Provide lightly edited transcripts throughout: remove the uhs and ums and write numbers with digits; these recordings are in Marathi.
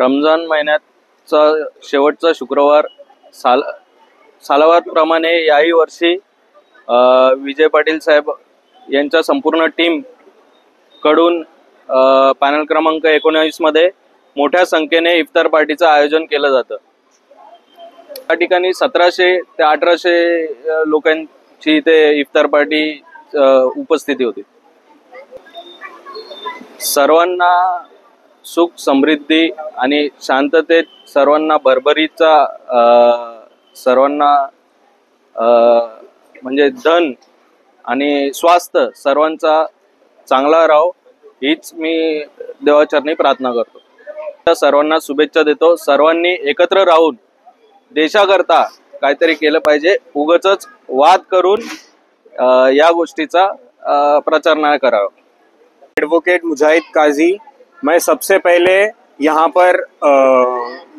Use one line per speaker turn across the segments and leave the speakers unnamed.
रमजान महिन्याचा शेवटचा शुक्रवार सालावारप्रमाणे याही वर्षी विजय पाटील साहेब यांच्या संपूर्ण टीम कडून पॅनल क्रमांक 19 मध्ये मोठ्या संख्येने इफ्तार पार्टीचं आयोजन केलं जातं। त्या ठिकाणी 1700 ते 1800 लोकांची इथे इफ्तार पार्टी उपस्थिती होती। सर्वांना सुख समृद्धी आणि शांततेत सर्वांना भरभरीचा सर्वांना म्हणजे धन आणि स्वास्थ्य सर्वांचा चांगला राहो हीच मी देवाचरणी प्रार्थना करतो। सर्वांना शुभेच्छा देतो। सर्वांनी एकत्र राहून देशाकरता काहीतरी केलं पाहिजे। उगाचच वाद करून या गोष्टीचा प्रचार नाही करावा।
एडवोकेट मुजाहिद काजी, मैं सबसे पहले यहाँ पर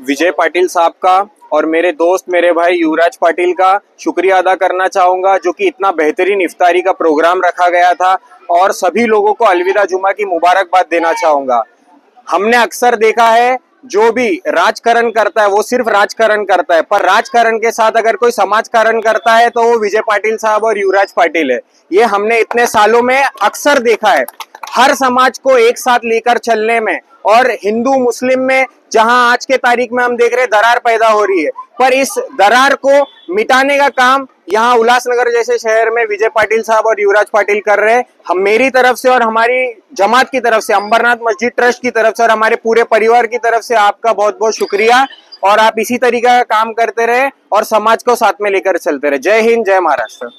विजय पाटिल साहब का और मेरे दोस्त मेरे भाई युवराज पाटिल का शुक्रिया अदा करना चाहूँगा, जो कि इतना बेहतरीन इफ्तारी का प्रोग्राम रखा गया था, और सभी लोगों को अलविदा जुमा की मुबारकबाद देना चाहूँगा। हमने अक्सर देखा है जो भी राजकारण करता है वो सिर्फ राजकारण करता है, पर राजकारण के साथ अगर कोई समाजकारण करता है तो वो विजय पाटिल साहब और युवराज पाटिल है। ये हमने इतने सालों में अक्सर देखा है। हर समाज को एक साथ लेकर चलने में, और हिंदू मुस्लिम में जहां आज के तारीख में हम देख रहे हैं दरार पैदा हो रही है, पर इस दरार को मिटाने का काम यहाँ उल्लासनगर जैसे शहर में विजय पाटिल साहब और युवराज पाटिल कर रहे हैं। हम मेरी तरफ से और हमारी जमात की तरफ से, अंबरनाथ मस्जिद ट्रस्ट की तरफ से और हमारे पूरे परिवार की तरफ से आपका बहुत बहुत शुक्रिया, और आप इसी तरीके का काम करते रहे और समाज को साथ में लेकर चलते रहे। जय हिंद, जय महाराष्ट्र।